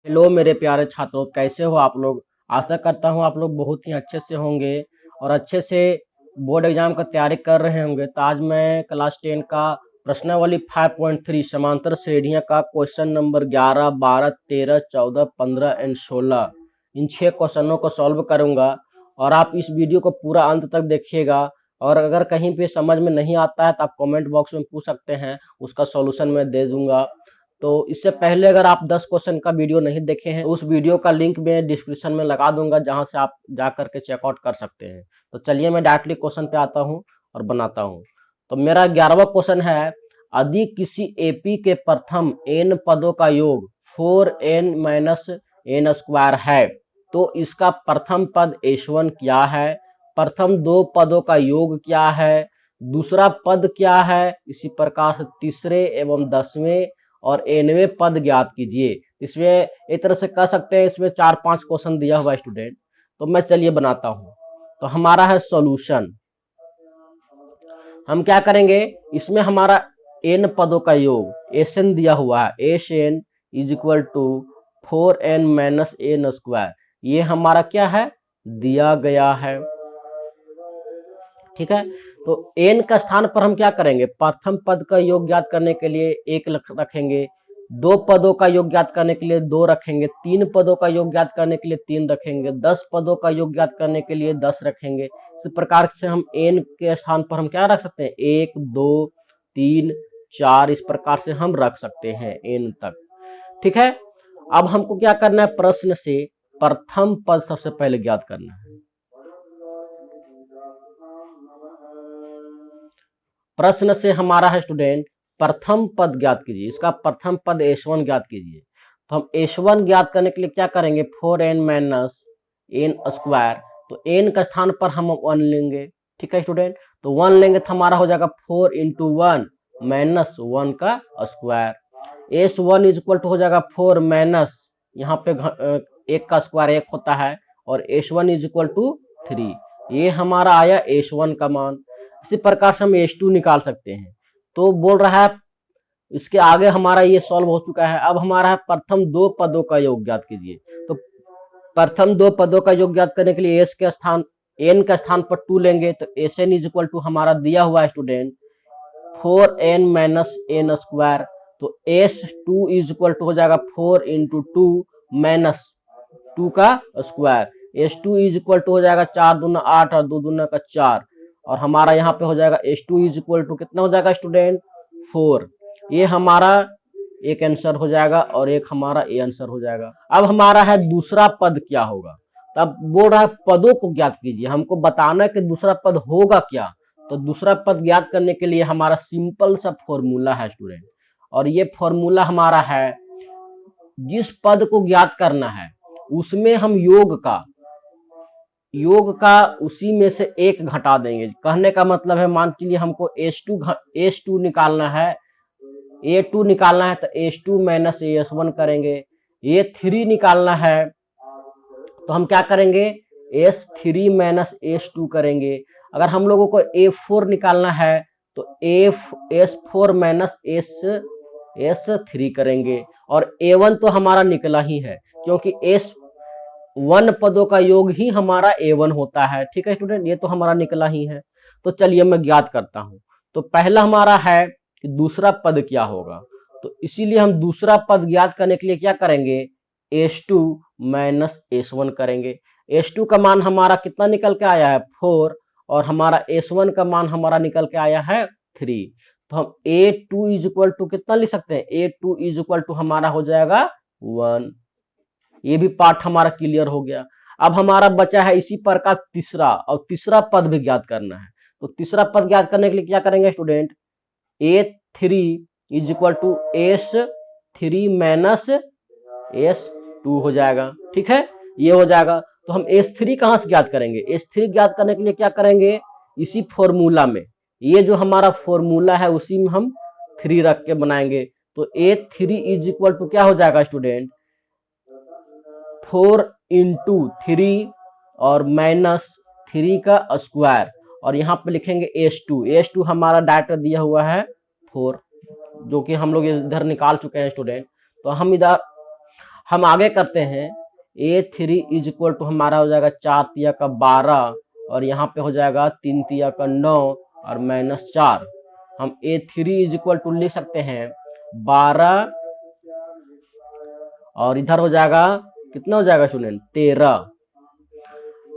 Hello मेरे प्यारे छात्रों, कैसे हो आप लोग। आशा करता हूँ आप लोग बहुत ही अच्छे से होंगे और अच्छे से बोर्ड एग्जाम का तैयारी कर रहे होंगे। तो आज मैं क्लास 10 का प्रश्नावली 5.3 समांतर श्रेणियां का क्वेश्चन नंबर 11, 12, 13, 14, 15 एंड 16 इन 6 क्वेश्चनों को सॉल्व करूंगा। और आप इस वीडियो को पूरा अंत तक देखिएगा। और अगर कहीं पे समझ में नहीं आता है तो आप कमेंट बॉक्स में पूछ सकते हैं, उसका सॉल्यूशन मैं दे दूंगा। तो इससे पहले अगर आप 10 क्वेश्चन का वीडियो नहीं देखे हैं, उस वीडियो का लिंक मैं डिस्क्रिप्शन में लगा दूंगा, जहां से आप जा करके चेकआउट कर सकते हैं। तो चलिए मैं डायरेक्टली क्वेश्चन पे आता हूं और बनाता हूं। तो मेरा 11वां क्वेश्चन है, यदि किसी एपी के प्रथम n पदों का योग 4n माइनस एन स्क्वायर है तो इसका प्रथम पद h1 क्या है, प्रथम दो पदों का योग क्या है, दूसरा पद क्या है, इसी प्रकार से तीसरे एवं 10वें और nवें पद ज्ञात कीजिए। इसमें एक तरह से कह सकते हैं, इसमें 4-5 क्वेश्चन दिया हुआ है स्टूडेंट। तो मैं चलिए बनाता हूं। तो हमारा है सॉल्यूशन। हम क्या करेंगे, इसमें हमारा n पदों का योग Sn दिया हुआ है, Sn is equal to 4n minus n square, ये हमारा क्या है, दिया गया है। ठीक है, तो n का स्थान पर हम क्या करेंगे, प्रथम पद का योग ज्ञात करने के लिए 1 रखेंगे, दो पदों का योग ज्ञात करने के लिए 2 रखेंगे, 3 पदों का योग ज्ञात करने के लिए 3 रखेंगे, 10 पदों का योग ज्ञात करने के लिए 10 रखेंगे। इस प्रकार से हम n के स्थान पर हम क्या रख सकते हैं, 1 2 3 4, इस प्रकार से हम रख सकते हैं n तक। ठीक है, अब हमको क्या करना है, प्रश्न से प्रथम पद सबसे पहले ज्ञात करना है। प्रश्न से हमारा है स्टूडेंट, प्रथम पद ज्ञात कीजिए, इसका प्रथम पद h1 ज्ञात कीजिए। तो हम h1 ज्ञात करने के लिए क्या करेंगे, 4n माइनस एन स्क्वायर, तो n का स्थान पर हम 1 लेंगे। ठीक है स्टूडेंट, तो 1 लेंगे तो हमारा हो जाएगा 4 इंटू 1 माइनस 1 का square. h1 is equal to हो जाएगा 4 माइनस, यहाँ पे 1 का स्क्वायर 1 होता है, और h1 इज इक्वल टू 3, ये हमारा आया h1 का मान। इसी प्रकार से हम H2 निकाल सकते हैं। तो बोल रहा है इसके आगे हमारा ये सॉल्व हो चुका है। अब हमारा है प्रथम दो पदों का योग ज्ञात कीजिए। तो प्रथम दो पदों का योग ज्ञात करने के लिए एस के स्थान एन का स्थान पर 2 लेंगे, तो S n is equal to हमारा दिया हुआ है student 4n minus n square, तो S two is equal to हो जाएगा 4 इंटू 2 माइनस 2 का square. S two is equal to हो जाएगा 4 दूना 8 और 2 दूना का 4, और हमारा यहाँ पे हो जाएगा H2 इज इक्वल टू कितना हो जाएगा स्टूडेंट, 4। ये हमारा एक आंसर हो जाएगा और एक हमारा ए आंसर हो जाएगा। अब हमारा है दूसरा पद क्या होगा। तब बोल रहा है पदों को ज्ञात कीजिए, हमको बताना है कि दूसरा पद होगा क्या। तो दूसरा पद ज्ञात करने के लिए हमारा सिंपल सा फॉर्मूला है स्टूडेंट, और ये फॉर्मूला हमारा है, जिस पद को ज्ञात करना है उसमें हम योग का उसी में से एक घटा देंगे। कहने का मतलब है, मान के लिए हमको H2 निकालना है, A2 निकालना है, तो H2 माइनस AS1 करेंगे। A3 निकालना है तो हम क्या करेंगे, S3 माइनस S2 करेंगे। अगर हम लोगों को A4 निकालना है तो S4 माइनस S3 करेंगे। और A1 तो हमारा निकला ही है, क्योंकि S1 पदों का योग ही हमारा A1 होता है। ठीक है स्टूडेंट, ये तो हमारा निकला ही है। तो चलिए मैं ज्ञात करता हूं। तो पहला हमारा है कि दूसरा पद क्या होगा, तो इसीलिए हम दूसरा पद ज्ञात करने के लिए क्या करेंगे, H2 माइनस S1 करेंगे। H2 का मान हमारा कितना निकल के आया है, 4, और हमारा S1 का मान हमारा निकल के आया है 3। तो हम A2 इज इक्वल टू कितना लिख सकते हैं, A2 इज इक्वल टू हमारा हो जाएगा 1। ये भी पार्ट हमारा क्लियर हो गया। अब हमारा बचा है इसी प्रकार तीसरा, और तीसरा पद भी ज्ञात करना है। तो तीसरा पद ज्ञात करने के लिए क्या करेंगे student, A3 is equal to S3 minus S2 हो जाएगा। ठीक है, ये हो जाएगा। तो हम S3 कहां से ज्ञात करेंगे, S3 ज्ञात करने के लिए क्या करेंगे, इसी फॉर्मूला में, ये जो हमारा फॉर्मूला है उसी में हम 3 रख के बनाएंगे। तो A3 इज इक्वल टू क्या हो जाएगा स्टूडेंट, 4 इंटू 3 और माइनस 3 का स्क्वायर, और यहाँ पे लिखेंगे H2 हमारा डाटा दिया हुआ है 4, जो कि हम लोग इधर निकाल चुके हैं स्टूडेंट। तो हम इधर हम आगे करते हैं, A3 इज इक्वल टू हमारा हो जाएगा 4 तिया का 12 और यहाँ पे हो जाएगा 3 तिया का 9 और -4। हम A3 इज इक्वल टू लिख सकते हैं 12 और इधर हो जाएगा कितना हो जाएगा student 13।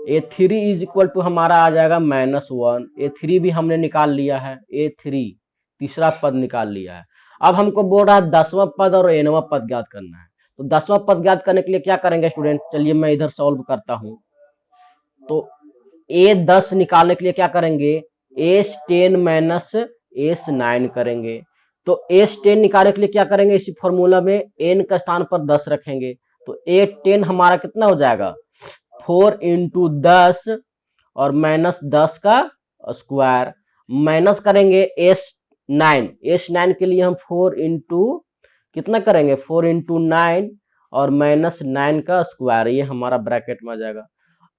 A3 is equal to हमारा आ जाएगा -1। A3 भी हमने निकाल लिया है, A3 तीसरा पद निकाल लिया है। अब हमको बोल रहा है 10वां पद और nवां पद ज्ञात करना है। तो 10वां पद ज्ञात करने के लिए क्या करेंगे स्टूडेंट, चलिए मैं इधर सॉल्व करता हूं। तो A10 निकालने के लिए क्या करेंगे, S10 माइनस S9 करेंगे। तो S10 निकालने के लिए क्या करेंगे, इसी फॉर्मूला में n का स्थान पर 10 रखेंगे। तो A10 हमारा कितना हो जाएगा 4 इंटू 10 और -10 का स्क्वायर, माइनस करेंगे S9 के लिए हम 4 इंटू कितना करेंगे 4 इंटू 9 और -9 का स्क्वायर, ये हमारा ब्रैकेट में आ जाएगा।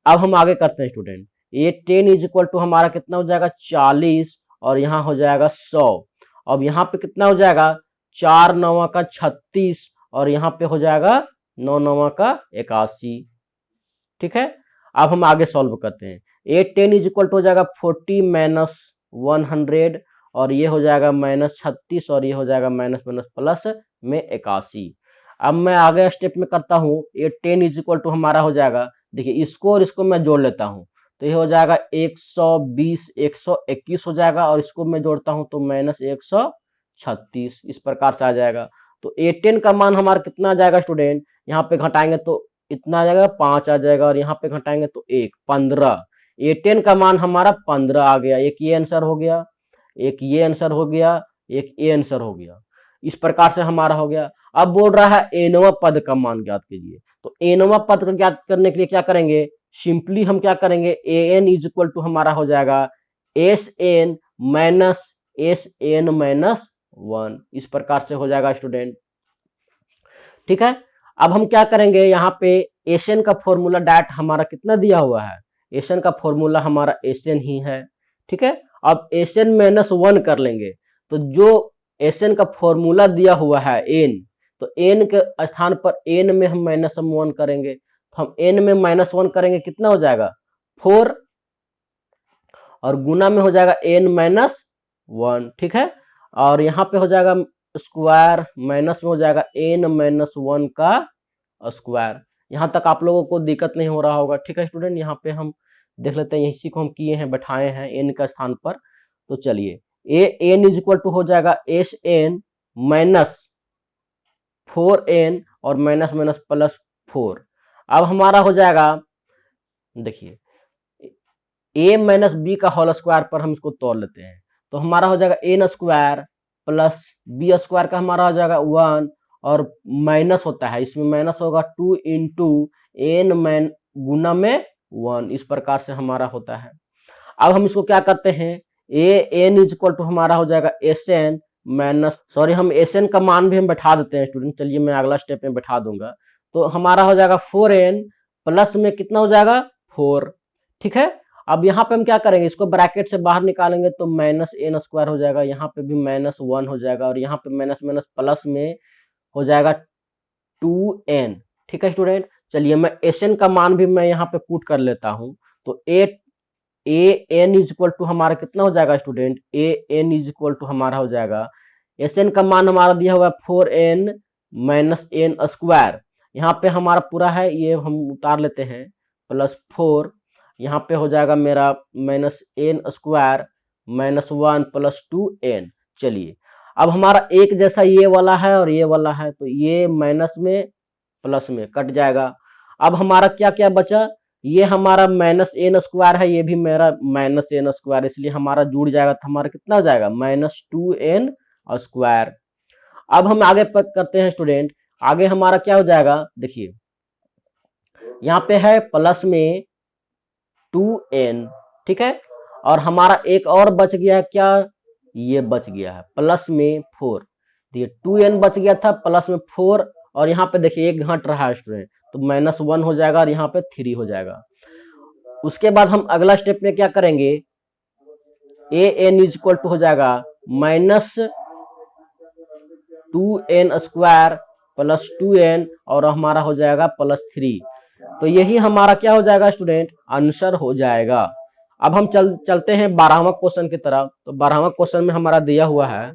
अब हम आगे करते हैं स्टूडेंट, ये 10 इज इक्वल टू हमारा कितना हो जाएगा 40 और यहाँ हो जाएगा 100। अब यहाँ पे कितना हो जाएगा 4 9 का 36 और यहाँ पे हो जाएगा 9 9 का 81। ठीक है, अब हम आगे सॉल्व करते हैं। A10 इज इक्वल टू हो जाएगा 40 माइनस 100 और ये हो जाएगा -36 और ये हो जाएगा माइनस माइनस प्लस में 81। अब मैं आगे स्टेप में करता हूँ, A10 इज इक्वल टू हमारा हो जाएगा, देखिए इसको और इसको मैं जोड़ लेता हूँ तो ये हो जाएगा 120 121 हो जाएगा और इसको मैं जोड़ता हूँ तो -136 इस प्रकार से आ जाएगा। तो A10 का मान हमारा कितना आ जाएगा स्टूडेंट, यहाँ पे घटाएंगे तो इतना आ जाएगा 5 आ जाएगा और यहाँ पे घटाएंगे तो 15। A10 का मान हमारा 15 आ गया। एक ये आंसर हो गया, एक ये आंसर हो गया, एक ये आंसर हो गया। इस प्रकार से हमारा हो गया। अब बोल रहा है nवां पद का मान ज्ञात कीजिए। तो nवां पद का ज्ञात करने के लिए क्या करेंगे, सिंपली हम क्या करेंगे an इज इक्वल टू हमारा हो जाएगा Sn माइनस Sn माइनस 1, इस प्रकार से हो जाएगा स्टूडेंट। ठीक है, अब हम क्या करेंगे, यहाँ पे Sn का फॉर्मूला डायरेक्ट हमारा कितना दिया हुआ है, Sn का फॉर्मूला हमारा Sn ही है। ठीक है, अब Sn माइनस 1 कर लेंगे तो जो Sn का फॉर्मूला दिया हुआ है n, तो n के स्थान पर n में हम -1 करेंगे तो हम n में -1 करेंगे कितना हो जाएगा 4 और गुना में हो जाएगा n माइनस 1। ठीक है, और यहाँ पे हो जाएगा स्क्वायर, माइनस में हो जाएगा n माइनस 1 का स्क्वायर। यहाँ तक आप लोगों को दिक्कत नहीं हो रहा होगा। ठीक है स्टूडेंट, यहाँ पे हम देख लेते हैं, इसी को हम किए हैं, बैठाए हैं n का स्थान पर। तो चलिए n इज इक्वल टू हो जाएगा Sn माइनस 4n और माइनस माइनस प्लस 4। अब हमारा हो जाएगा, देखिए a माइनस बी का होल स्क्वायर पर हम इसको तोड़ लेते हैं तो हमारा हो जाएगा n square plus b square का हमारा हो जाएगा 1 और माइनस होता है, इसमें माइनस होगा 2 इंटू एन गुना में 1, इस प्रकार से हमारा होता है। अब हम इसको क्या करते हैं, एन इज इक्वल टू हमारा हो जाएगा Sn माइनस, सॉरी हम Sn का मान भी हम बैठा देते हैं स्टूडेंट, चलिए मैं अगला स्टेप में बैठा दूंगा। तो हमारा हो जाएगा 4n प्लस में कितना हो जाएगा 4। ठीक है, अब यहाँ पे हम क्या करेंगे, इसको ब्रैकेट से बाहर निकालेंगे तो माइनस n स्क्वायर हो जाएगा, यहाँ पे भी -1 हो जाएगा और यहाँ पे माइनस माइनस प्लस में हो जाएगा 2n। ठीक है स्टूडेंट, चलिए मैं Sn का मान भी मैं यहाँ पे पुट कर लेता हूँ। तो an इज इक्वल टू हमारा कितना हो जाएगा student, an is equal to हमारा हो जाएगा, Sn का मान हमारा दिया हुआ है 4n माइनस n स्क्वायर, यहाँ पे हमारा पूरा है, ये हम उतार लेते हैं, प्लस 4, यहाँ पे हो जाएगा मेरा minus n square minus 1 plus 2n। चलिए अब हमारा एक जैसा ये वाला है और ये वाला है, तो ये माइनस में प्लस में कट जाएगा। अब हमारा क्या क्या बचा, ये हमारा माइनस n स्क्वायर है, ये भी मेरा माइनस n स्क्वायर, इसलिए हमारा जुड़ जाएगा तो हमारा कितना हो जाएगा -2n स्क्वायर। अब हम आगे करते हैं स्टूडेंट, आगे हमारा क्या हो जाएगा, देखिए यहाँ पे है प्लस में 2n। ठीक है, और हमारा एक और बच गया है, क्या ये बच गया है प्लस में 4, देखिए 2n बच गया था प्लस में 4 और यहाँ पे देखिए एक घट रहा है स्टूडेंट, तो -1 हो जाएगा और यहाँ पे 3 हो जाएगा। उसके बाद हम अगला स्टेप में क्या करेंगे, an इज इक्वल टू हो जाएगा -2n स्क्वायर +2n और हमारा हो जाएगा +3। तो यही हमारा क्या हो जाएगा स्टूडेंट, आंसर हो जाएगा। अब हम चलते हैं 12वां क्वेश्चन की तरफ। तो 12वां क्वेश्चन में हमारा दिया हुआ है,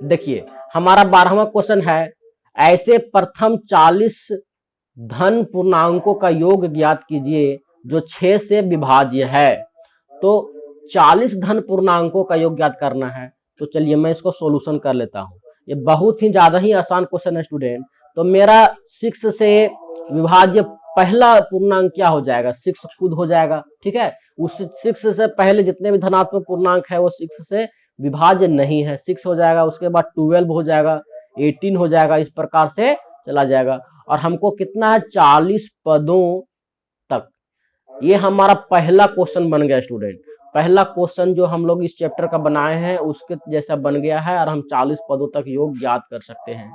देखिए हमारा 12वां क्वेश्चन है, ऐसे प्रथम 40 धन पूर्णांकों का योग ज्ञात कीजिए जो 6 से विभाज्य है। तो 40 धन पूर्णांकों का योग ज्ञात करना है। तो चलिए मैं इसको सॉल्यूशन कर लेता हूँ। ये बहुत ही ज्यादा ही आसान क्वेश्चन है स्टूडेंट। तो मेरा 6 से विभाज्य पहला पूर्णांक क्या हो जाएगा, 6 खुद हो जाएगा, ठीक है। उस 6 से पहले जितने भी धनात्मक पूर्णांक है वो 6 से विभाज्य नहीं है, 6 हो जाएगा। उसके बाद 12 हो जाएगा, 18 हो जाएगा, इस प्रकार से चला जाएगा। और हमको कितना है, 40 पदों तक। ये हमारा पहला क्वेश्चन बन गया स्टूडेंट। पहला क्वेश्चन जो हम लोग इस चैप्टर का बनाए हैं उसके जैसा बन गया है और हम 40 पदों तक योग ज्ञात कर सकते हैं।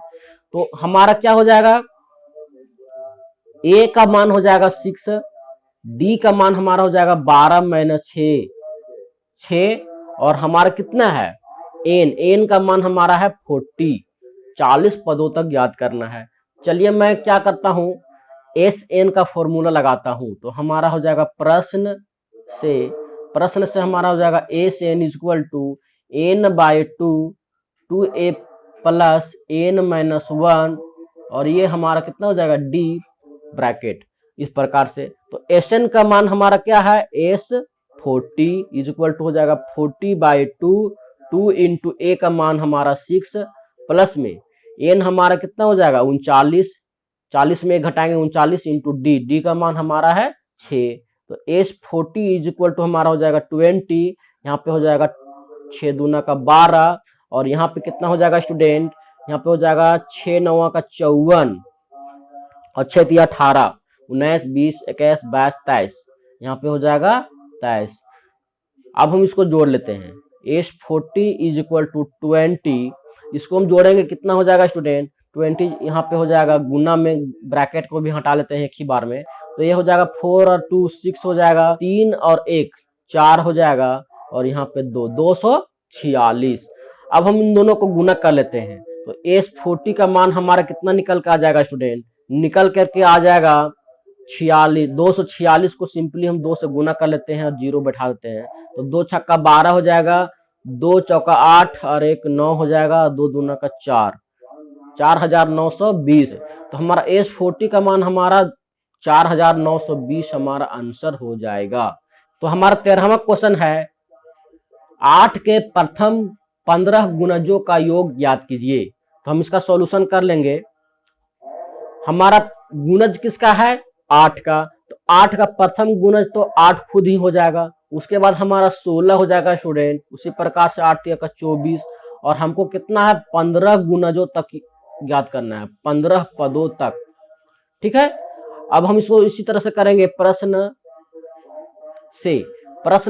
तो हमारा क्या हो जाएगा, ए का मान हो जाएगा 6, डी का मान हमारा हो जाएगा 12 - 6, और हमारा कितना है एन का मान हमारा है 40। 40 पदों तक ज्ञात करना है। चलिए मैं क्या करता हूं, एस एन का फॉर्मूला लगाता हूं। तो हमारा हो जाएगा प्रश्न से हमारा हो जाएगा S N equal to n/2 2a plus n-1, और ये हमारा कितना हो जाएगा डी ब्रैकेट, इस प्रकार से। तो एस एन का मान हमारा क्या है, S40 इक्वल टू हो जाएगा 40/2, 2 इंटू ए का मान हमारा 6 प्लस में एन हमारा कितना हो जाएगा 39, 40 में घटाएंगे 39 इंटू डी का मान हमारा है 6। तो S40 इक्वल टू हमारा हो जाएगा 20, यहाँ पे हो जाएगा 6 दूना का 12, और यहाँ पे कितना हो जाएगा स्टूडेंट, यहाँ पे हो जाएगा 6 9 का 54, और 6 3 18, 19 20 21 22 23, यहाँ पे हो जाएगा 23। अब हम इसको जोड़ लेते हैं, S40 इक्वल टू 20, इसको हम जोड़ेंगे कितना हो जाएगा स्टूडेंट 20, यहाँ पे हो जाएगा गुना में, ब्रैकेट को भी हटा लेते हैं एक ही बार में। तो ये हो जाएगा 4 और 2 6 हो जाएगा, 3 और 1 4 हो जाएगा, और यहाँ पे 246। अब हम इन दोनों को गुना कर लेते हैं। तो S40 का मान हमारा कितना निकल के आ जाएगा स्टूडेंट, निकल करके आ जाएगा 46। 246 को सिंपली हम 2 से गुना कर लेते हैं और 0 बैठा देते हैं। तो 2 छक्का 12 हो जाएगा, 2 चौका 8 और 1 9 हो जाएगा, 2 दूना का 4, 4920। तो हमारा S40 का मान हमारा 4920 हमारा आंसर हो जाएगा। तो हमारा 13वां क्वेश्चन है, 8 के प्रथम 15 गुणजों का योग ज्ञात कीजिए। तो हम इसका सॉल्यूशन कर लेंगे। हमारा गुणज किसका है, 8 का। तो 8 का प्रथम गुणज तो 8 खुद ही हो जाएगा। उसके बाद हमारा 16 हो जाएगा स्टूडेंट। उसी प्रकार से 8 का 24, और हमको कितना है 15 गुणजों तक ज्ञात करना है, 15 पदों तक, ठीक है। अब हम इसको इसी तरह से करेंगे। प्रश्न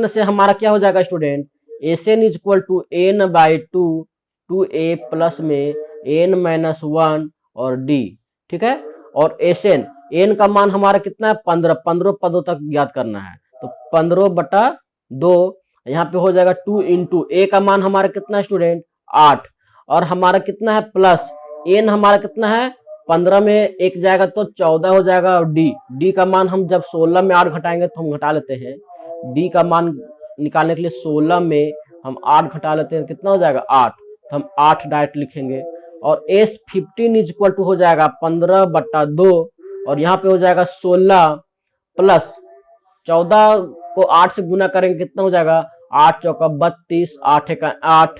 से हमारा क्या हो जाएगा student, N equal to n/2 2a plus में n-1 और d, ठीक है। और एन का मान हमारा कितना है 15 पदों तक ज्ञात करना है। तो 15/2, यहाँ पे हो जाएगा 2 इंटू ए का मान हमारा कितना है स्टूडेंट 8, और हमारा कितना है प्लस एन हमारा कितना है 15 में 1 जाएगा तो 14 हो जाएगा, और डी का मान हम जब 16 में 8 घटाएंगे तो हम घटा लेते हैं। डी का मान निकालने के लिए 16 में हम 8 घटा लेते हैं, कितना हो जाएगा 8, तो हम 8 डायरेक्ट लिखेंगे। और S15 इक्वल टू हो जाएगा 15/2, और यहाँ पे हो जाएगा 16 प्लस 14 को 8 से गुना करेंगे कितना हो जाएगा 8 चौका 32, 8 का 8,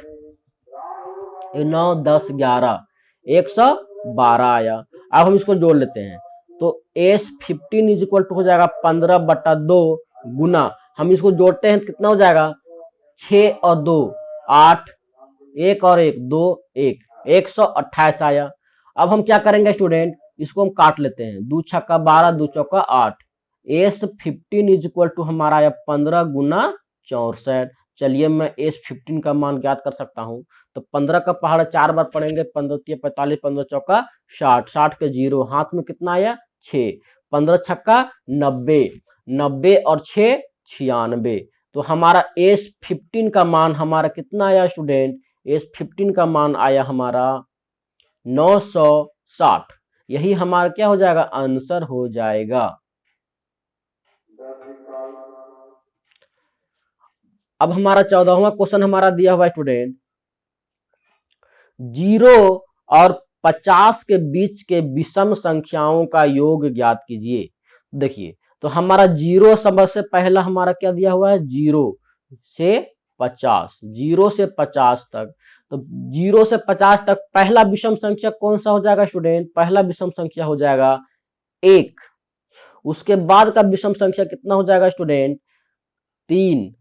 9 10 11 112 आया। अब हम इसको जोड़ लेते हैं। तो S15 इक्वल टू हो जाएगा 15/2 गुना, हम इसको जोड़ते हैं कितना हो जाएगा 6 और 2 8, 1 और 1 2 1 128 आया। अब हम क्या करेंगे स्टूडेंट, इसको हम काट लेते हैं। 2 छक्का 12 2 चौका 8, S15 इक्वल टू हमारा आया 15 गुना 64। चलिए मैं S15 का मान ज्ञात कर सकता हूं। तो 15 का पहाड़ा 4 बार पढ़ेंगे, 15 45 15 चौका 60, 60 के 0 हाथ में कितना आया 6, 15 छक्का 90, 90 और 6 96। तो हमारा S15 का मान हमारा कितना आया स्टूडेंट, S15 का मान आया हमारा 960। यही हमारा क्या हो जाएगा, आंसर हो जाएगा। अब हमारा 14वां क्वेश्चन हमारा दिया हुआ स्टूडेंट, 0 और 50 के बीच के विषम संख्याओं का योग ज्ञात कीजिए। देखिए, तो हमारा 0 सबसे पहला हमारा क्या दिया हुआ है, 0 से 50, 0 से 50 तक। तो 0 से 50 तक पहला विषम संख्या कौन सा हो जाएगा स्टूडेंट, पहला विषम संख्या हो जाएगा 1। उसके बाद का विषम संख्या कितना हो जाएगा स्टूडेंट, 3,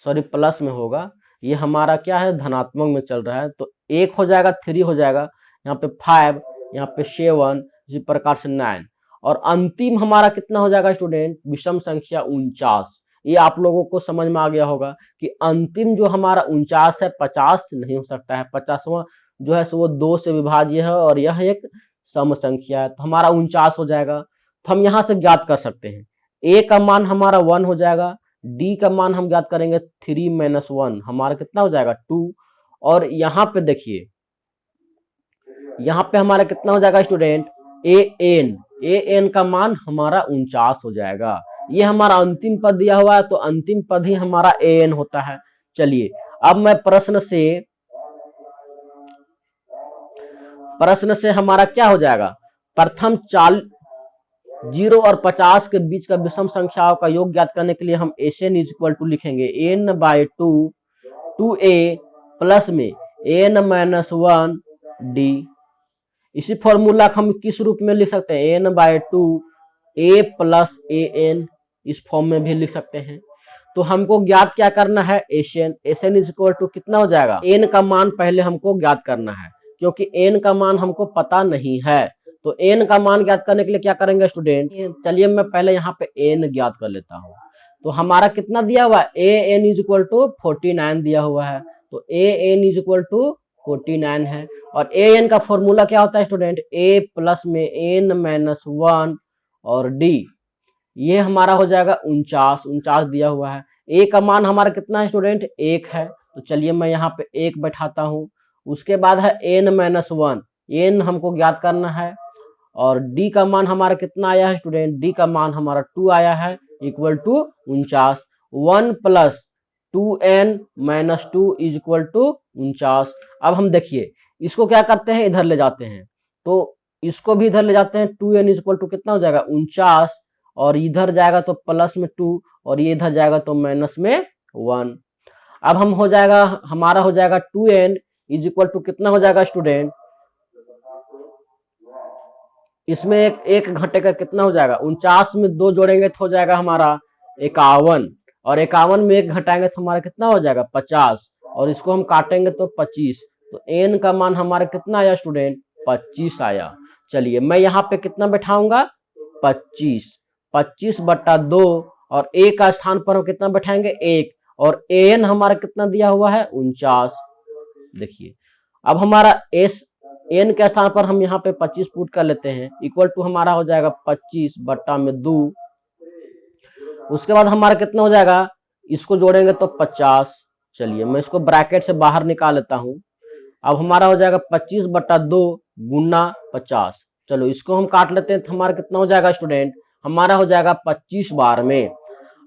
सॉरी प्लस में होगा, ये हमारा क्या है, धनात्मक में चल रहा है, तो 1 हो जाएगा, 3 हो जाएगा, यहाँ पे 5, यहाँ पे 7, इसी प्रकार से 9, और अंतिम हमारा कितना हो जाएगा स्टूडेंट, विषम संख्या 49। ये आप लोगों को समझ में आ गया होगा कि अंतिम जो हमारा 49 है 50 नहीं हो सकता है, 50वां जो है सो वो 2 से विभाज्य है और यह एक सम संख्या है, तो हमारा 49 हो जाएगा। तो हम यहाँ से ज्ञात कर सकते हैं, ए का मान हमारा 1 हो जाएगा, डी का मान हम ज्ञात करेंगे 3 - 1 हमारा कितना हो जाएगा 2, और यहाँ पे देखिए, यहाँ पे हमारा कितना हो जाएगा स्टूडेंट, ए एन का मान हमारा 49 हो जाएगा। ये हमारा अंतिम पद दिया हुआ है, तो अंतिम पद ही हमारा ए एन होता है। चलिए, अब मैं प्रश्न से हमारा क्या हो जाएगा, प्रथम 0 और 50 के बीच का विषम संख्याओं का योग ज्ञात करने के लिए हम एन इक्वल टू लिखेंगे n/2 2a प्लस में n-1 d। इसी फॉर्मूला को हम किस रूप में लिख सकते हैं, n/2 a प्लस an, इस फॉर्म में भी लिख सकते हैं। तो हमको ज्ञात क्या करना है, एन इक्वल टू कितना हो जाएगा, n का मान पहले हमको ज्ञात करना है, क्योंकि n का मान हमको पता नहीं है। तो n का मान ज्ञात करने के लिए क्या करेंगे स्टूडेंट, चलिए मैं पहले यहाँ पे n ज्ञात कर लेता हूँ। तो हमारा कितना दिया हुआ है, A N is equal to 49 दिया हुआ है, तो A N is equal to 49 है। और ए एन का फॉर्मूला क्या होता है स्टूडेंट, ए प्लस में n-1 और डी, ये हमारा हो जाएगा 49 दिया हुआ है। ए का मान हमारा कितना है स्टूडेंट, 1 है, तो चलिए मैं यहाँ पे 1 बैठाता हूँ। उसके बाद है n-1, n हमको ज्ञात करना है, और d का मान हमारा कितना आया है स्टूडेंट, d का मान हमारा 2 आया है, equal to 49। 1 + 2n - 2 is equal to 49। अब हम देखिए इसको क्या करते हैं, इधर ले जाते हैं, तो इसको भी इधर ले जाते हैं, 2n इज इक्वल टू कितना हो जाएगा 49, और इधर जाएगा तो प्लस में 2, और ये इधर जाएगा तो माइनस में 1। अब हम हो जाएगा, हमारा हो जाएगा 2n इज इक्वल टू कितना हो जाएगा स्टूडेंट, इसमें एक घटेगा कितना हो जाएगा, 49 में 2 जोड़ेंगे तो हो जाएगा हमारा 51, और 51 में 1 घटाएंगे तो हमारा कितना हो जाएगा 50, और इसको हम काटेंगे तो 25। तो n का मान हमारा कितना आया स्टूडेंट, 25 आया। चलिए मैं यहाँ पे कितना बैठाऊंगा, 25/2, और a का स्थान पर हम कितना बैठाएंगे 1, और an हमारा कितना दिया हुआ है 49। देखिए अब हमारा n के स्थान पर हम यहाँ पे 25 पुट कर लेते हैं, इक्वल टू हमारा हो जाएगा 25/2। उसके बाद हमारा कितना हो जाएगा, इसको जोड़ेंगे तो 50। चलिए मैं इसको ब्रैकेट से बाहर निकाल लेता हूँ। अब हमारा हो जाएगा 25/2 गुना 50। चलो इसको हम काट लेते हैं, तो हमारा कितना हो जाएगा स्टूडेंट, हमारा हो जाएगा 25 बार में।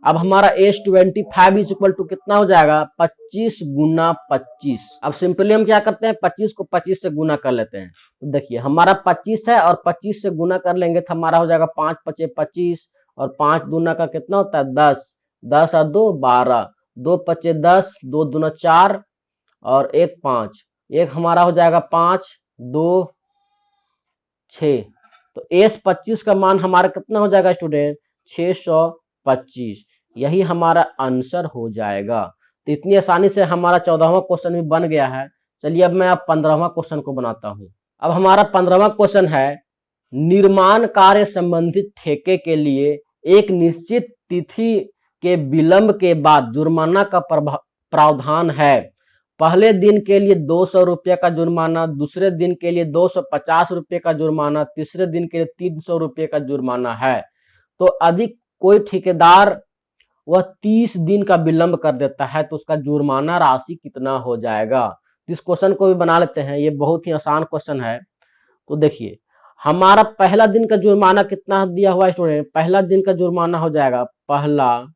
अब हमारा S25 इज इक्वल टू कितना हो जाएगा, 25 गुना 25। अब सिंपली हम क्या करते हैं, 25 को 25 से गुना कर लेते हैं। तो देखिए हमारा 25 है, और 25 से गुना कर लेंगे तो हमारा हो जाएगा 5 × 5 = 25, और 5 दूना का कितना होता है 10, 10 और 2 12, 2 × 5 = 10, 2 दूना 4, और 1 5, 1 हमारा हो जाएगा 5, 2 6। तो S25 का मान हमारा कितना हो जाएगा स्टूडेंट, 625। यही हमारा आंसर हो जाएगा। तो इतनी आसानी से हमारा 14वां क्वेश्चन भी बन गया है। चलिए अब मैं 15वां क्वेश्चन को बनाता हूं। अब हमारा 15वां क्वेश्चन है, निर्माण कार्य संबंधित ठेके के लिए एक निश्चित तिथि के विलंब के बाद जुर्माना का प्रावधान है। पहले दिन के लिए 200 रुपये का जुर्माना, दूसरे दिन के लिए 250 रुपये का जुर्माना, तीसरे दिन के लिए 300 रुपये का जुर्माना है। तो अधिक कोई ठेकेदार वह 30 दिन का विलंब कर देता है, तो उसका जुर्माना राशि कितना हो जाएगा। इस क्वेश्चन को भी बना लेते हैं, ये बहुत ही आसान क्वेश्चन है। तो देखिए हमारा पहला दिन का जुर्माना कितना दिया हुआ है स्टूडेंट, पहला दिन का जुर्माना हो जाएगा, पहला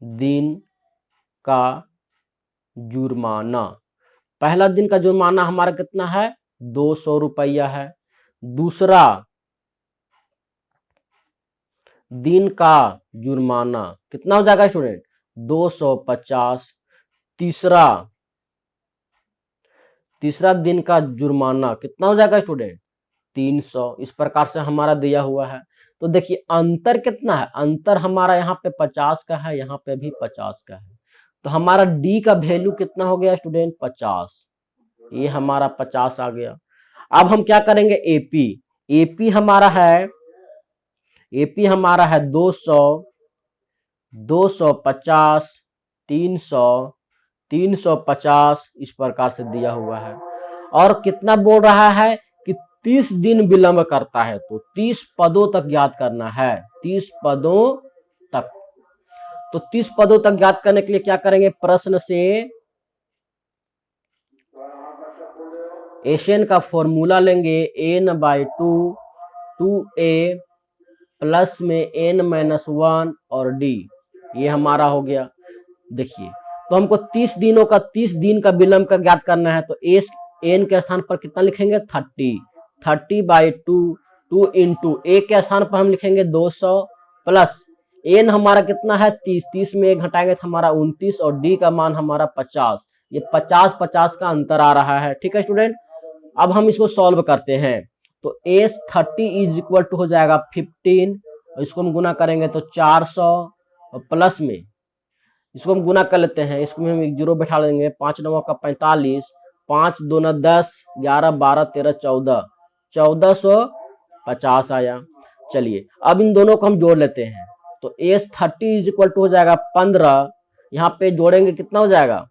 दिन का जुर्माना, पहला दिन का जुर्माना हमारा कितना है, 200 रुपया है। दूसरा दिन का जुर्माना कितना हो जाएगा स्टूडेंट, 250। तीसरा दिन का जुर्माना कितना हो जाएगा स्टूडेंट, 300। इस प्रकार से हमारा दिया हुआ है। तो देखिए अंतर कितना है, अंतर हमारा यहाँ पे 50 का है, यहाँ पे भी 50 का है। तो हमारा डी का वैल्यू कितना हो गया स्टूडेंट, 50। ये हमारा 50 आ गया। अब हम क्या करेंगे, एपी, एपी हमारा है 200, 250, 300, 350, इस प्रकार से दिया हुआ है। और कितना बोल रहा है कि 30 दिन विलंब करता है, तो 30 पदों तक याद करना है, 30 पदों तक। तो 30 पदों तक याद करने के लिए क्या करेंगे, प्रश्न से एशेन का फॉर्मूला लेंगे, n/2 2a प्लस में n-1 और d, ये हमारा हो गया। देखिए तो हमको 30 दिनों का 30 दिन का विलंब का ज्ञात करना है, तो एन के स्थान पर कितना लिखेंगे, 30, 30/2, 2 इंटू ए के स्थान पर हम लिखेंगे 200 प्लस एन हमारा कितना है 30, 30 में एक घटाएंगे तो हमारा 29 और डी का मान हमारा 50। ये 50-50 का अंतर आ रहा है। ठीक है स्टूडेंट, अब हम इसको सॉल्व करते हैं। तो एस 30 इज इक्वल टू हो जाएगा 15, इसको हम गुना करेंगे तो 400 और प्लस में इसको हम गुना कर लेते हैं, इसको हम एक जीरो बैठा लेंगे, 5 9 का 45, 5 2 10, 11 12 13 14, 1450 आया। चलिए अब इन दोनों को हम जोड़ लेते हैं, तो एस 30 इज इक्वल टू हो जाएगा 15, यहाँ पे जोड़ेंगे कितना हो जाएगा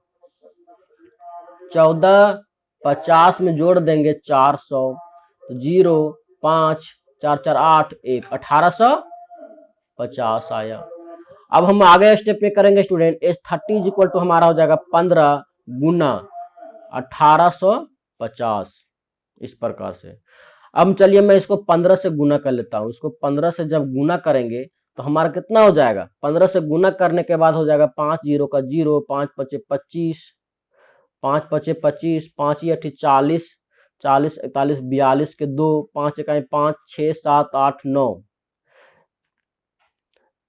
14, 50 में जोड़ देंगे 400, तो 0 5 4 4 8 1, 1850 आया। अब हम आगे स्टेप पे करेंगे student, S 30 is equal to हमारा हो जाएगा 15 गुना 1850, इस प्रकार से। अब चलिए मैं इसको 15 से गुना कर लेता हूं, इसको 15 से जब गुना करेंगे तो हमारा कितना हो जाएगा, 15 से गुना करने के बाद हो जाएगा 5 0 का 0, 5 5 25, 5 5 25, 5 8 40, 40 41 42 के 2, 5 1 5, 6 7 8 9,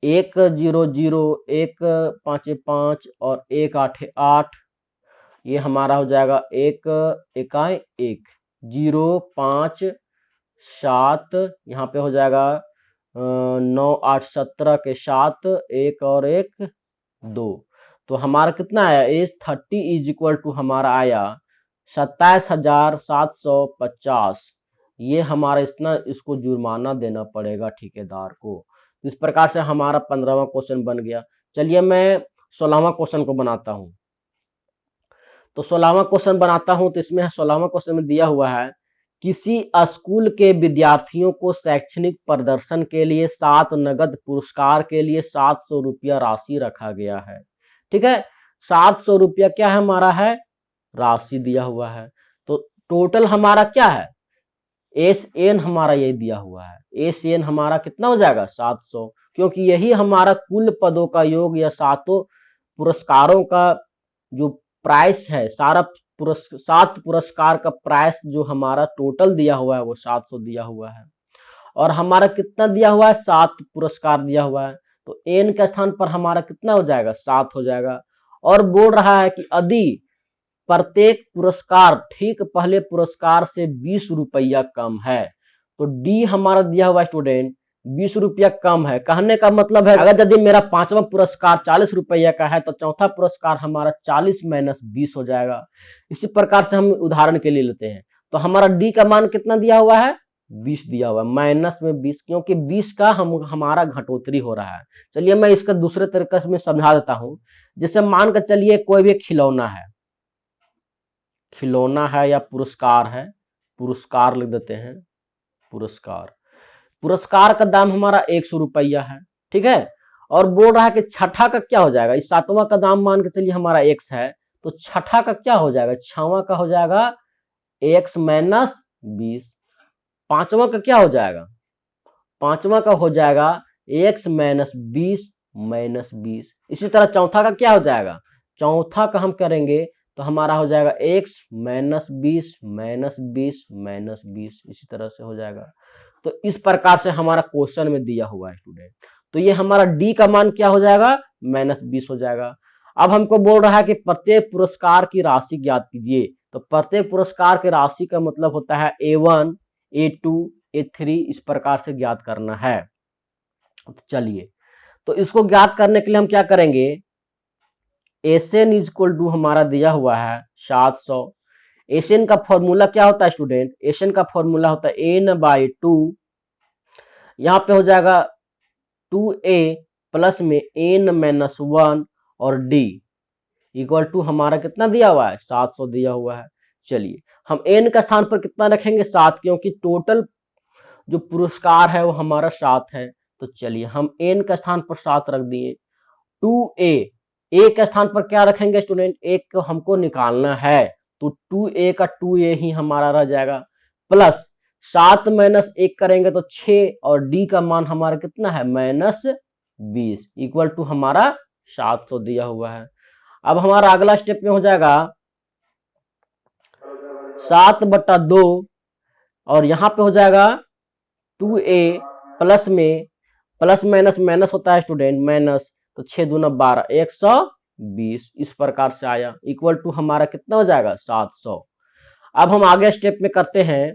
1 0 0, 1 5 5 और 1 8 8, ये हमारा हो जाएगा 1 1 1 0 5 7, यहाँ पे हो जाएगा 9 8 17 के 7, 1 और 1 2। तो हमारा कितना आया, एज 30 इज इक्वल टू हमारा आया 27,750। ये हमारा इतना इसको जुर्माना देना पड़ेगा ठेकेदार को। इस प्रकार से हमारा 15वां क्वेश्चन बन गया। चलिए मैं 16वां क्वेश्चन को बनाता हूं। तो 16वां क्वेश्चन बनाता हूं, तो इसमें 16वां क्वेश्चन में दिया हुआ है, किसी स्कूल के विद्यार्थियों को शैक्षणिक प्रदर्शन के लिए 7 नगद पुरस्कार के लिए 700 रुपया राशि रखा गया है। ठीक है, 700 रुपया क्या है हमारा है, राशि दिया हुआ है। तो टोटल हमारा क्या है, एस एन हमारा ये दिया हुआ है, एस एन हमारा कितना हो जाएगा 700, क्योंकि यही हमारा कुल पदों का योग या 7 पुरस्कारों का जो प्राइस है, 7 पुरस्कार का प्राइस जो हमारा टोटल दिया हुआ है वो 700 दिया हुआ है। और हमारा कितना दिया हुआ है, 7 पुरस्कार दिया हुआ है, तो एन के स्थान पर हमारा कितना हो जाएगा 7 हो जाएगा। और बोल रहा है कि यदि प्रत्येक पुरस्कार ठीक पहले पुरस्कार से 20 रुपया कम है, तो डी हमारा दिया हुआ स्टूडेंट 20 रुपया कम है। कहने का मतलब है अगर यदि मेरा 5वां पुरस्कार 40 रुपया का है तो चौथा पुरस्कार हमारा 40 माइनस 20 हो जाएगा। इसी प्रकार से हम उदाहरण के लिए लेते हैं, तो हमारा डी का मान कितना दिया हुआ है, 20 दिया हुआ है, माइनस में 20, क्योंकि 20 का हमारा घटोतरी हो रहा है। चलिए मैं इसका दूसरे तरीके से समझा देता हूं। जैसे मान कर चलिए कोई भी खिलौना है या पुरस्कार है, पुरस्कार लिख देते हैं, पुरस्कार का दाम हमारा 100 रुपया है। ठीक है, और बोल रहा है कि छठा का क्या हो जाएगा, इस 7वां का दाम मान के चलिए हमारा x है, तो छठा का क्या हो जाएगा, छवा का हो जाएगा x माइनस 20। पांचवा का क्या हो जाएगा, पांचवा का हो जाएगा x माइनस 20 इसी तरह चौथा का क्या हो जाएगा, चौथा का हम करेंगे तो हमारा हो जाएगा x माइनस 20 इसी तरह से हो जाएगा। तो इस प्रकार से हमारा क्वेश्चन में दिया हुआ है स्टूडेंट। तो ये हमारा डी का मान क्या हो जाएगा, -20 हो जाएगा। अब हमको बोल रहा है कि प्रत्येक पुरस्कार की राशि ज्ञात कीजिए। तो प्रत्येक पुरस्कार की राशि का मतलब होता है A1 A2 A3 इस प्रकार से ज्ञात करना है। तो चलिए, तो इसको ज्ञात करने के लिए हम क्या करेंगे, एसएन इज इक्वल टू हमारा दिया हुआ है 700। एसएन का फॉर्मूला क्या होता है स्टूडेंट, एसएन का फॉर्मूला होता है n/2, यहाँ पे हो जाएगा 2a प्लस में n-1 और d इक्वल टू हमारा कितना दिया हुआ है, 700 दिया हुआ है। चलिए हम n का स्थान पर कितना रखेंगे, 7, क्योंकि टोटल जो पुरस्कार है वो हमारा 7 है। तो चलिए हम n का स्थान पर 7 रख दिए। 2a, a के स्थान पर क्या रखेंगे स्टूडेंट, एक को हमको निकालना है तो 2a का 2a ही हमारा रह जाएगा, प्लस 7 माइनस 1 करेंगे तो 6 और d का मान हमारा कितना है -20 इक्वल टू हमारा 700 दिया हुआ है। अब हमारा अगला स्टेप में हो जाएगा 7/2 और यहाँ पे हो जाएगा 2a प्लस में प्लस माइनस माइनस होता है स्टूडेंट माइनस, तो 6 दूना 12 120 इस प्रकार से आया इक्वल टू हमारा कितना हो जाएगा 700। अब हम आगे स्टेप में करते हैं,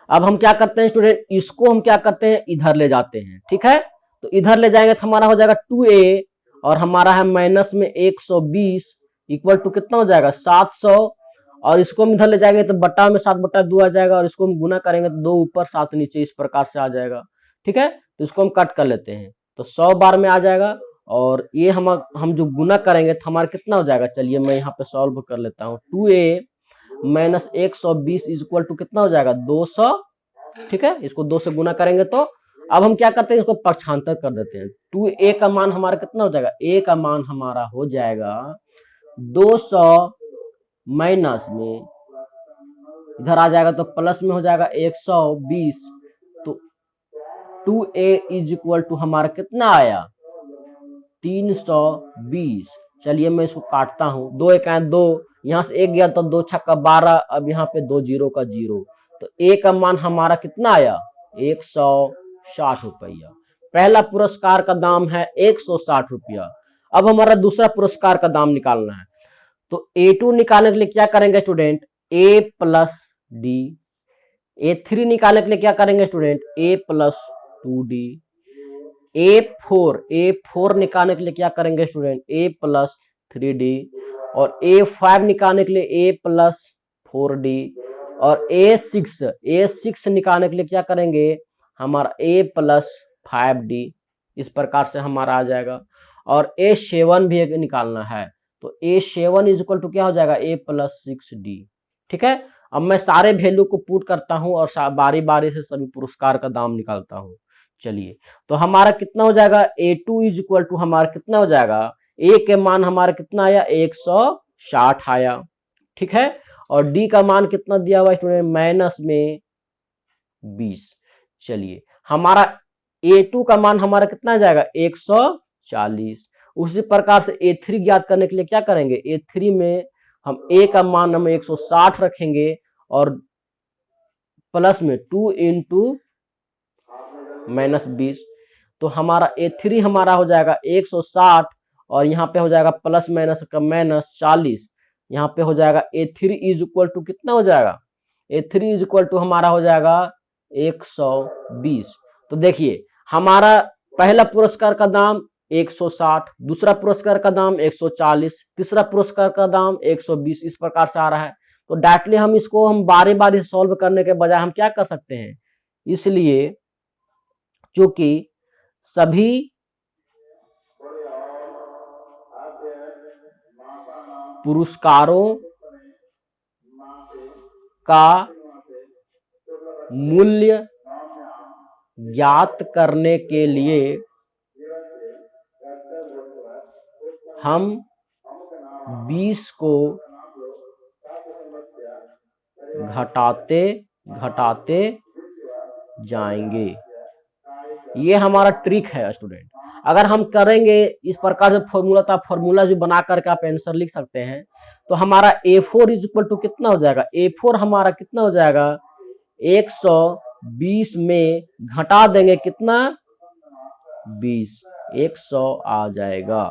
अब हम क्या करते हैं स्टूडेंट, इसको हम क्या करते हैं इधर ले जाते हैं, ठीक है। तो इधर ले जाएंगे तो हमारा हो जाएगा 2a और हमारा है माइनस में 120 इक्वल टू कितना हो जाएगा 700, और इसको हम इधर ले जाएंगे तो बट्टा में 7/2 आ जाएगा और इसको हम गुना करेंगे तो 2 ऊपर 7 नीचे इस प्रकार से आ जाएगा, ठीक है। तो इसको हम कट कर लेते हैं तो 100 बार में आ जाएगा और ये हम जो गुना करेंगे तो हमारा कितना हो जाएगा, चलिए मैं यहाँ पे सॉल्व कर लेता हूँ। 2a minus 120 is equal to कितना हो जाएगा 200, ठीक है। इसको 2 से गुना करेंगे तो अब हम क्या करते हैं इसको पक्षांतर कर देते हैं। 2a का मान हमारा कितना हो जाएगा, a का मान हमारा हो जाएगा 200 माइनस में इधर आ जाएगा तो प्लस में हो जाएगा 120, तो 2a इज इक्वल टू हमारा कितना आया 320। चलिए मैं इसको काटता हूं, 2 1 2, यहाँ से 1 गया तो 2 छक्का 12, अब यहाँ पे 2 जीरो का 0, तो a का मान हमारा कितना आया 160 रुपया। पहला पुरस्कार का दाम है 160 रुपया। अब हमारा दूसरा पुरस्कार का दाम निकालना है, तो A2 निकालने के लिए क्या करेंगे student, A plus D. A3 निकालने के लिए क्या करेंगे student, A plus 2d। A4 निकालने के लिए क्या करेंगे स्टूडेंट, A प्लस 3d। और A5 निकालने के लिए A प्लस 4d। और A6 निकालने के लिए क्या करेंगे, हमारा A प्लस 5d इस प्रकार से हमारा आ जाएगा। और A7 भी एक निकालना है, तो A7 इज इक्वल टू क्या हो जाएगा A प्लस 6d, ठीक है। अब मैं सारे वैल्यू को पुट करता हूं और बारी बारी से सभी पुरस्कार का दाम निकालता हूं। चलिए तो हमारा कितना हो जाएगा, A2 इज इक्वल टू हमारा कितना हो जाएगा, A के मान हमारा कितना आया 160 आया, ठीक है। और D का मान कितना दिया हुआ स्टूडेंट माइनस में 20। चलिए हमारा A2 का मान हमारा कितना आ जाएगा 140। उसी प्रकार से A3 ज्ञात करने के लिए क्या करेंगे, A3 में हम A का मान हम 160 रखेंगे और प्लस में 2 इंटू -20, तो हमारा A3 हमारा हो जाएगा 160 और यहाँ पे हो जाएगा प्लस माइनस का -40, यहाँ पे हो जाएगा A3 इज इक्वल टू कितना हो जाएगा, A3 इज इक्वल टू हमारा हो जाएगा 120। तो देखिए हमारा पहला पुरस्कार का दाम 160, दूसरा पुरस्कार का दाम 140, तीसरा पुरस्कार का दाम 120 इस प्रकार से आ रहा है। तो डायरेक्टली हम इसको हम बारी बारी सॉल्व करने के बजाय हम क्या कर सकते हैं, इसलिए क्योंकि सभी पुरस्कारों का मूल्य ज्ञात करने के लिए हम 20 को घटाते घटाते जाएंगे। ये हमारा ट्रिक है स्टूडेंट। अगर हम करेंगे इस प्रकार से फॉर्मूला, तो फॉर्मूला जो बना करके आप आंसर लिख सकते हैं। तो हमारा A4 इज इक्वल टू कितना हो जाएगा, A4 हमारा कितना हो जाएगा, 120 में घटा देंगे कितना, 20, 100 आ जाएगा।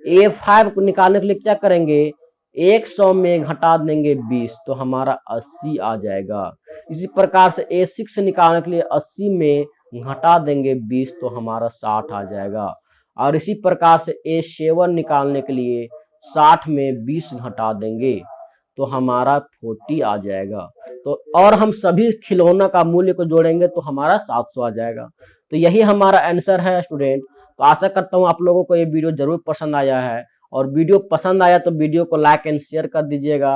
A5 को निकालने के लिए क्या करेंगे, 100 में घटा देंगे 20, तो हमारा 80 आ जाएगा। इसी प्रकार से A6 निकालने के लिए 80 में घटा देंगे 20, तो हमारा 60 आ जाएगा। और इसी प्रकार से A7 निकालने के लिए 60 में 20 घटा देंगे तो हमारा 40 आ जाएगा। तो और हम सभी खिलौनों का मूल्य को जोड़ेंगे तो हमारा 700 आ जाएगा। तो यही हमारा आंसर है स्टूडेंट। तो आशा करता हूँ आप लोगों को ये वीडियो जरूर पसंद आया है, और वीडियो पसंद आया तो वीडियो को लाइक एंड शेयर कर दीजिएगा।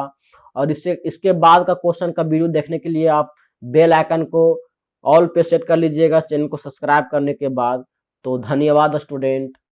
और इसके बाद का क्वेश्चन का वीडियो देखने के लिए आप बेल आइकन को ऑल पे सेट कर लीजिएगा चैनल को सब्सक्राइब करने के बाद। तो धन्यवाद स्टूडेंट।